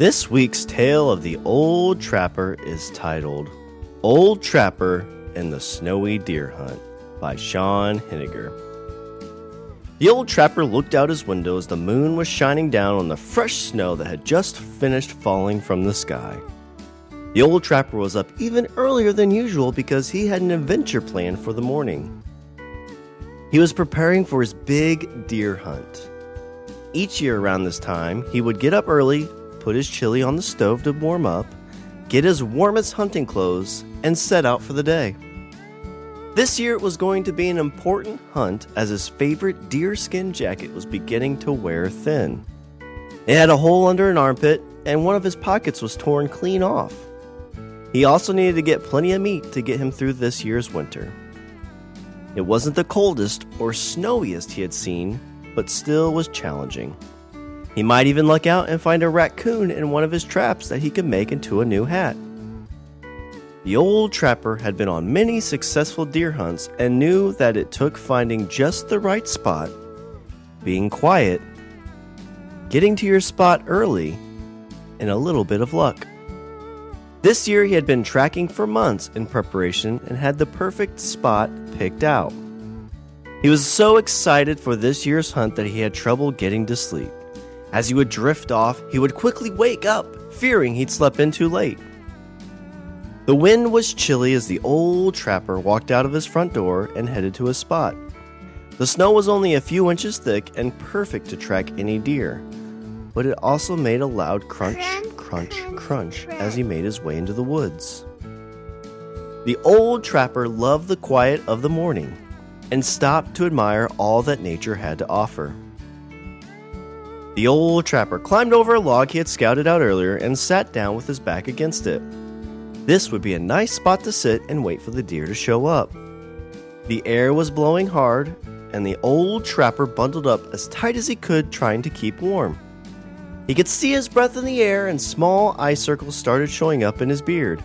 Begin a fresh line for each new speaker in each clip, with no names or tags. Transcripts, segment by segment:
This week's tale of the Old Trapper is titled Old Trapper and the Snowy Deer Hunt by Shawn Henninger. The old trapper looked out his window as the moon was shining down on the fresh snow that had just finished falling from the sky. The old trapper was up even earlier than usual because he had an adventure planned for the morning. He was preparing for his big deer hunt. Each year around this time, he would get up early, put his chili on the stove to warm up, get his warmest hunting clothes, and set out for the day. This year it was going to be an important hunt as his favorite deerskin jacket was beginning to wear thin. It had a hole under an armpit, and one of his pockets was torn clean off. He also needed to get plenty of meat to get him through this year's winter. It wasn't the coldest or snowiest he had seen, but still was challenging. He might even luck out and find a raccoon in one of his traps that he could make into a new hat. The old trapper had been on many successful deer hunts and knew that it took finding just the right spot, being quiet, getting to your spot early, and a little bit of luck. This year he had been tracking for months in preparation and had the perfect spot picked out. He was so excited for this year's hunt that he had trouble getting to sleep. As he would drift off, he would quickly wake up, fearing he'd slept in too late. The wind was chilly as the old trapper walked out of his front door and headed to his spot. The snow was only a few inches thick and perfect to track any deer, but it also made a loud crunch, crunch, crunch as he made his way into the woods. The old trapper loved the quiet of the morning and stopped to admire all that nature had to offer. The old trapper climbed over a log he had scouted out earlier and sat down with his back against it. This would be a nice spot to sit and wait for the deer to show up. The air was blowing hard, and the old trapper bundled up as tight as he could, trying to keep warm. He could see his breath in the air, and small eye circles started showing up in his beard.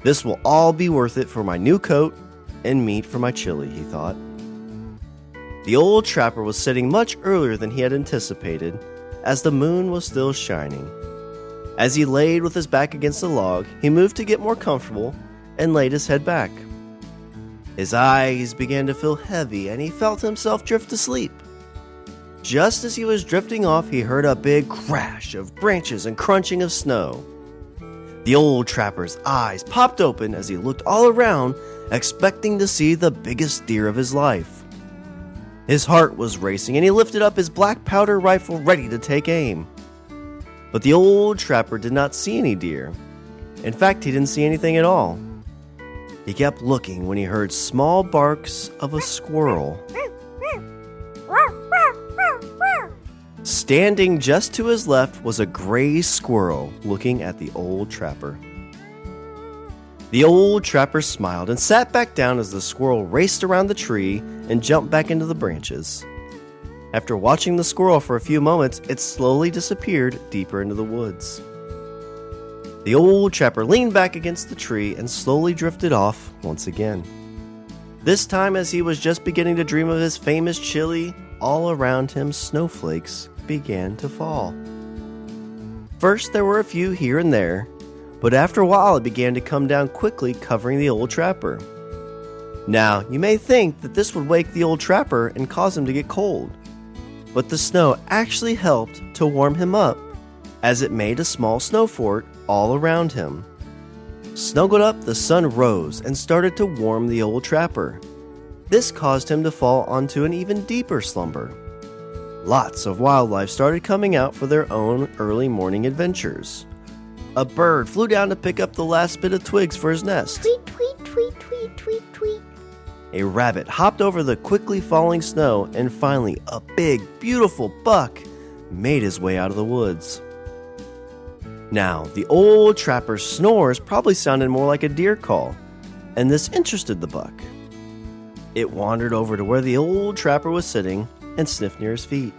This will all be worth it for my new coat and meat for my chili, he thought. The old trapper was sitting much earlier than he had anticipated, as the moon was still shining. As he laid with his back against the log, he moved to get more comfortable and laid his head back. His eyes began to feel heavy and he felt himself drift to sleep. Just as he was drifting off, he heard a big crash of branches and crunching of snow. The old trapper's eyes popped open as he looked all around, expecting to see the biggest deer of his life. His heart was racing and he lifted up his black powder rifle ready to take aim. But the old trapper did not see any deer. In fact, he didn't see anything at all. He kept looking when he heard small barks of a squirrel. Standing just to his left was a gray squirrel looking at the old trapper. The old trapper smiled and sat back down as the squirrel raced around the tree and jumped back into the branches. After watching the squirrel for a few moments, it slowly disappeared deeper into the woods. The old trapper leaned back against the tree and slowly drifted off once again. This time, as he was just beginning to dream of his famous chili, all around him snowflakes began to fall. First, there were a few here and there, but after a while it began to come down quickly, covering the old trapper. Now, you may think that this would wake the old trapper and cause him to get cold. But the snow actually helped to warm him up, as it made a small snow fort all around him. Snuggled up, the sun rose and started to warm the old trapper. This caused him to fall onto an even deeper slumber. Lots of wildlife started coming out for their own early morning adventures. A bird flew down to pick up the last bit of twigs for his nest.
Tweet, tweet, tweet, tweet, tweet, tweet.
A rabbit hopped over the quickly falling snow, and finally a big, beautiful buck made his way out of the woods. Now, the old trapper's snores probably sounded more like a deer call, and this interested the buck. It wandered over to where the old trapper was sitting and sniffed near his feet.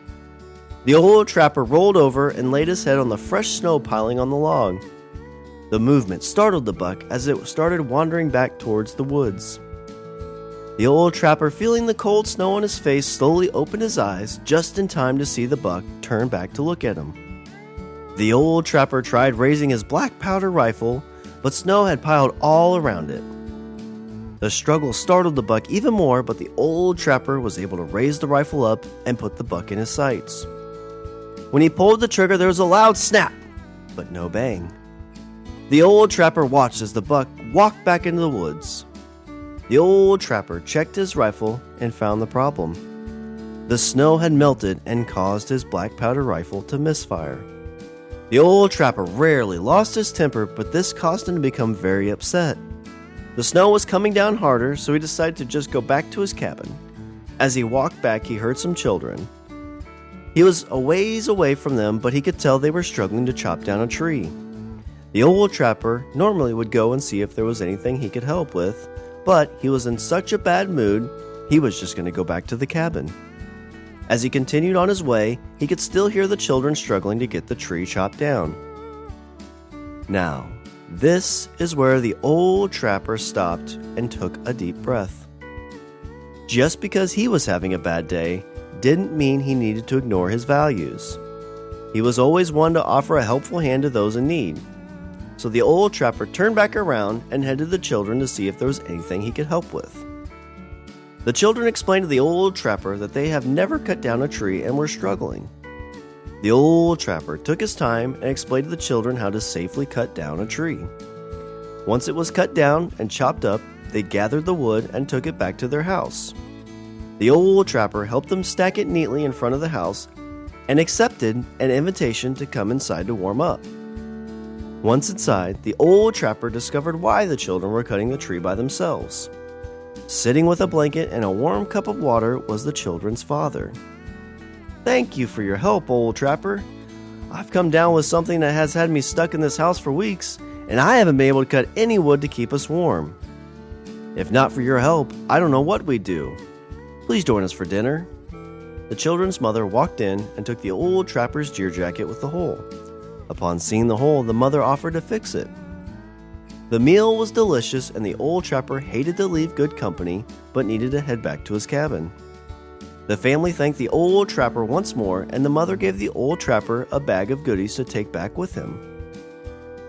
The old trapper rolled over and laid his head on the fresh snow piling on the log. The movement startled the buck as it started wandering back towards the woods. The old trapper, feeling the cold snow on his face, slowly opened his eyes just in time to see the buck turn back to look at him. The old trapper tried raising his black powder rifle, but snow had piled all around it. The struggle startled the buck even more, but the old trapper was able to raise the rifle up and put the buck in his sights. When he pulled the trigger, there was a loud snap, but no bang. The old trapper watched as the buck walked back into the woods. The old trapper checked his rifle and found the problem. The snow had melted and caused his black powder rifle to misfire. The old trapper rarely lost his temper, but this caused him to become very upset. The snow was coming down harder, so he decided to just go back to his cabin. As he walked back, he heard some children. He was a ways away from them, but he could tell they were struggling to chop down a tree. The old trapper normally would go and see if there was anything he could help with, but he was in such a bad mood, he was just going to go back to the cabin. As he continued on his way, he could still hear the children struggling to get the tree chopped down. Now, this is where the old trapper stopped and took a deep breath. Just because he was having a bad day didn't mean he needed to ignore his values. He was always one to offer a helpful hand to those in need. So the old trapper turned back around and headed to the children to see if there was anything he could help with. The children explained to the old trapper that they have never cut down a tree and were struggling. The old trapper took his time and explained to the children how to safely cut down a tree. Once it was cut down and chopped up, they gathered the wood and took it back to their house. The old trapper helped them stack it neatly in front of the house and accepted an invitation to come inside to warm up. Once inside, the old trapper discovered why the children were cutting the tree by themselves. Sitting with a blanket and a warm cup of water was the children's father. "Thank you for your help, old trapper. I've come down with something that has had me stuck in this house for weeks, and I haven't been able to cut any wood to keep us warm. If not for your help, I don't know what we'd do. Please join us for dinner." The children's mother walked in and took the old trapper's deer jacket with the hole. Upon seeing the hole, the mother offered to fix it. The meal was delicious, and the old trapper hated to leave good company, but needed to head back to his cabin. The family thanked the old trapper once more, and the mother gave the old trapper a bag of goodies to take back with him.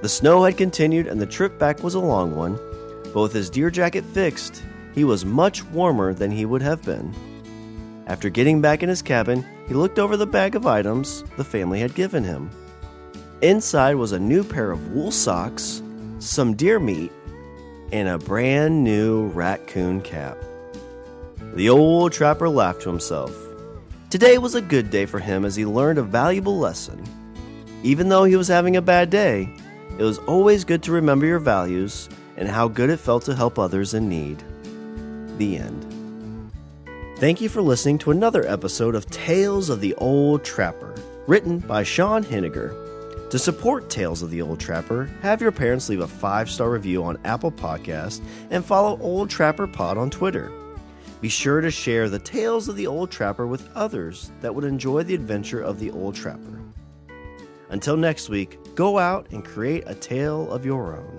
The snow had continued, and the trip back was a long one, but with his deer jacket fixed, he was much warmer than he would have been. After getting back in his cabin, he looked over the bag of items the family had given him. Inside was a new pair of wool socks, some deer meat, and a brand new raccoon cap. The old trapper laughed to himself. Today was a good day for him as he learned a valuable lesson. Even though he was having a bad day, it was always good to remember your values and how good it felt to help others in need. The end. Thank you for listening to another episode of Tales of the Old Trapper, written by Shawn Henninger. To support Tales of the Old Trapper, have your parents leave a 5-star review on Apple Podcasts and follow Old Trapper Pod on Twitter. Be sure to share the Tales of the Old Trapper with others that would enjoy the adventure of the Old Trapper. Until next week, go out and create a tale of your own.